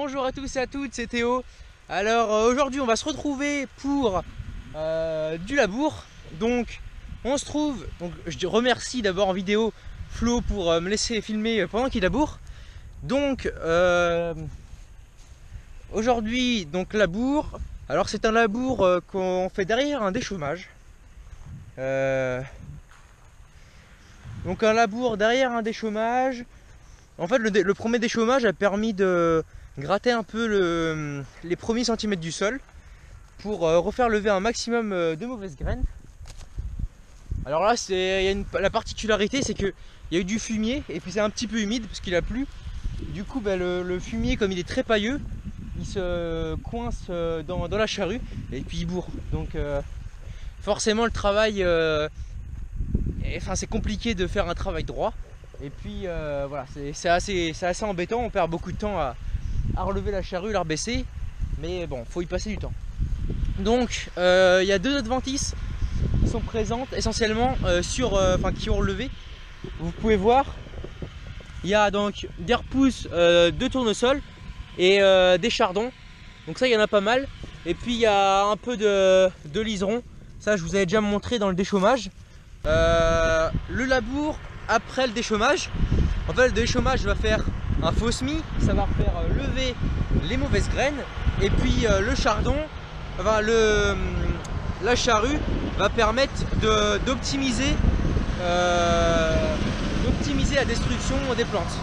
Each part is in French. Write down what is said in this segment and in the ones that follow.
Bonjour à tous et à toutes, c'est Théo. Alors aujourd'hui on va se retrouver pour du labour. Donc on se trouve, donc je remercie d'abord en vidéo Flo pour me laisser filmer pendant qu'il laboure. Donc aujourd'hui donc labour. Alors c'est un labour qu'on fait derrière un déchômage. Donc un labour derrière un déchômage. En fait le premier déchômage a permis de gratter un peu les premiers centimètres du sol pour refaire lever un maximum de mauvaises graines. Alors là la particularité c'est qu'il y a eu du fumier et puis c'est un petit peu humide parce qu'il a plu. Du coup le fumier, comme il est très pailleux, il se coince dans la charrue et puis il bourre. Donc forcément le travail, c'est compliqué de faire un travail droit. Et puis voilà, c'est assez embêtant, on perd beaucoup de temps à relever la charrue, la rebaisser, mais bon, faut y passer du temps. Donc il y a deux adventices qui sont présentes essentiellement qui ont relevé. Vous pouvez voir, il y a donc des repousses de tournesol et des chardons. Donc ça il y en a pas mal. Et puis il y a un peu de liseron. Ça je vous avais déjà montré dans le déchômage. Le labour après le déchômage, en fait le déchômage va faire un faux semis, ça va faire lever les mauvaises graines, et puis le chardon, la charrue va permettre d'optimiser la destruction des plantes.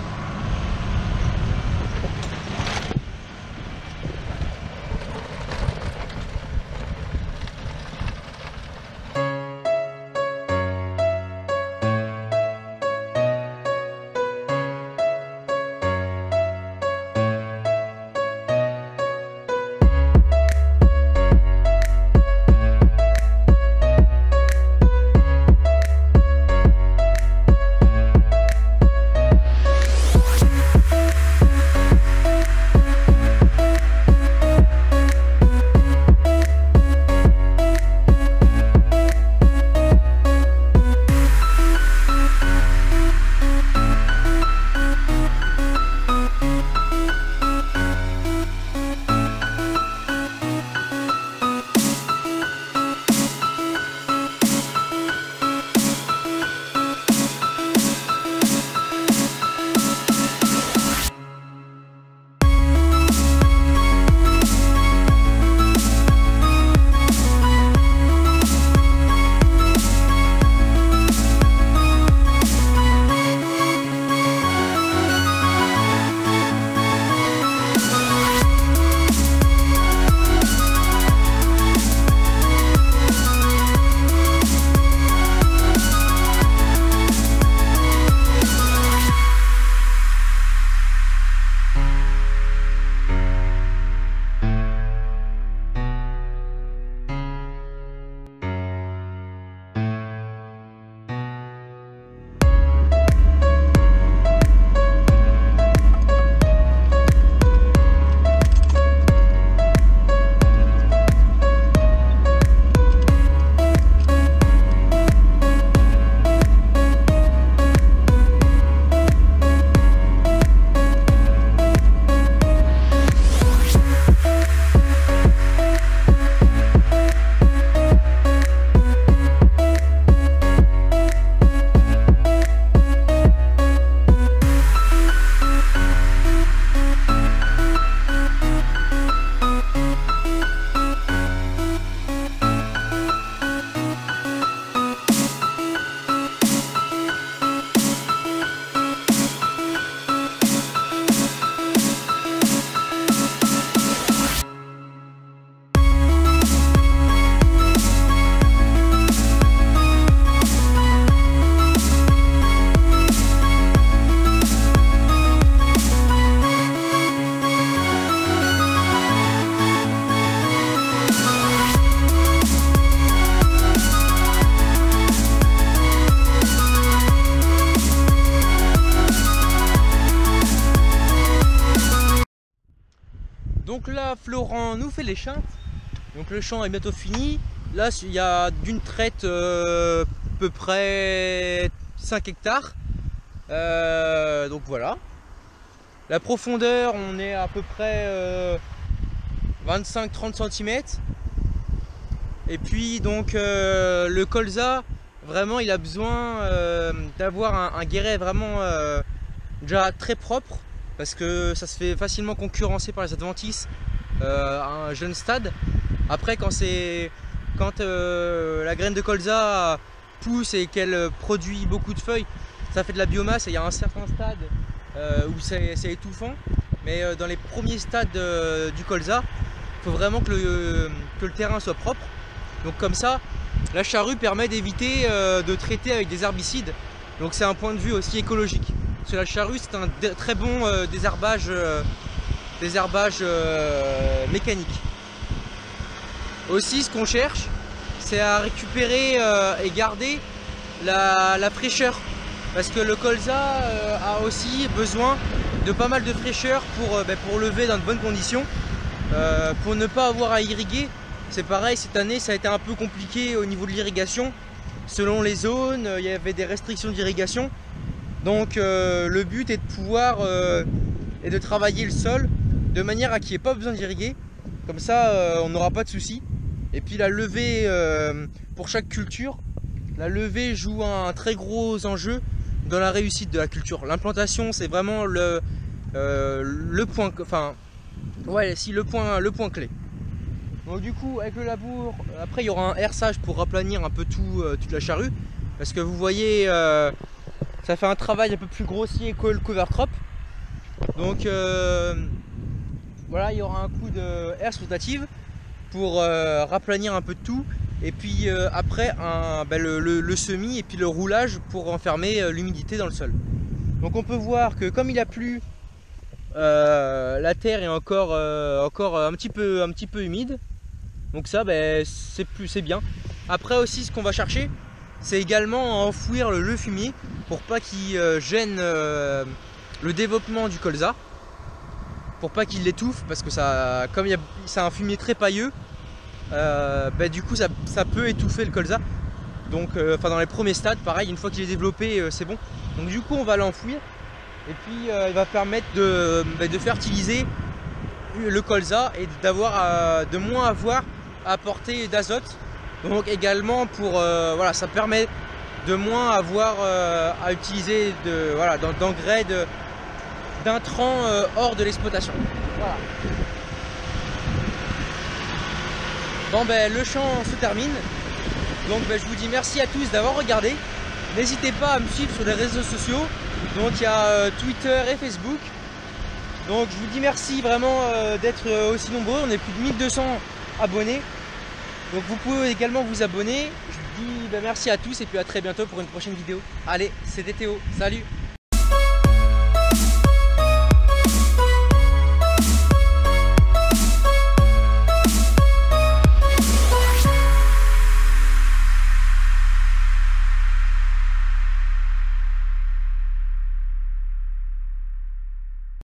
Donc là Florent nous fait les chintes. Donc le champ est bientôt fini. Là il y a d'une traite à peu près 5 hectares. Donc voilà. La profondeur, on est à peu près 25-30 cm. Et puis donc le colza, vraiment il a besoin d'avoir un guéret vraiment déjà très propre, parce que ça se fait facilement concurrencer par les adventices à un jeune stade. Après quand la graine de colza pousse et qu'elle produit beaucoup de feuilles, ça fait de la biomasse et il y a un certain stade où c'est étouffant. Mais dans les premiers stades du colza, il faut vraiment que le terrain soit propre. Donc comme ça, la charrue permet d'éviter de traiter avec des herbicides. Donc c'est un point de vue aussi écologique. Parce que la charrue, c'est un très bon désherbage mécanique. Aussi, ce qu'on cherche, c'est à récupérer et garder la fraîcheur. Parce que le colza a aussi besoin de pas mal de fraîcheur pour lever dans de bonnes conditions. Pour ne pas avoir à irriguer. C'est pareil, cette année ça a été un peu compliqué au niveau de l'irrigation. Selon les zones, il y avait des restrictions d'irrigation. Donc le but est de pouvoir et de travailler le sol de manière à qu'il n'y ait pas besoin d'irriguer. Comme ça on n'aura pas de soucis. Et puis la levée, pour chaque culture, la levée joue un très gros enjeu dans la réussite de la culture. L'implantation, c'est vraiment le point, enfin ouais, si le point clé. Donc du coup avec le labour, après il y aura un herçage pour raplanir un peu toute la charrue, parce que vous voyez ça fait un travail un peu plus grossier que le cover crop. Donc voilà, il y aura un coup de herse rotative pour raplanir un peu de tout, et puis après le semis et puis le roulage pour enfermer l'humidité dans le sol. Donc on peut voir que comme il a plu, la terre est encore un petit peu humide. Donc ça, c'est bien. Après aussi, ce qu'on va chercher, c'est également à enfouir le fumier pour pas qu'il gêne le développement du colza, pour pas qu'il l'étouffe, parce que ça, comme c'est un fumier très pailleux, du coup ça peut étouffer le colza. Donc dans les premiers stades, pareil, une fois qu'il est développé, c'est bon. Donc du coup on va l'enfouir, et puis il va permettre de fertiliser le colza et de moins avoir à apporter d'azote. Donc également pour voilà, ça permet de moins avoir à utiliser d'engrais, d'intrants hors de l'exploitation. Voilà. Bon le champ se termine. Donc je vous dis merci à tous d'avoir regardé. N'hésitez pas à me suivre sur les réseaux sociaux. Donc il y a Twitter et Facebook. Donc je vous dis merci vraiment d'être aussi nombreux. On est plus de 1200 abonnés. Donc vous pouvez également vous abonner. Je vous dis merci à tous et puis à très bientôt pour une prochaine vidéo. Allez, c'était Théo. Salut!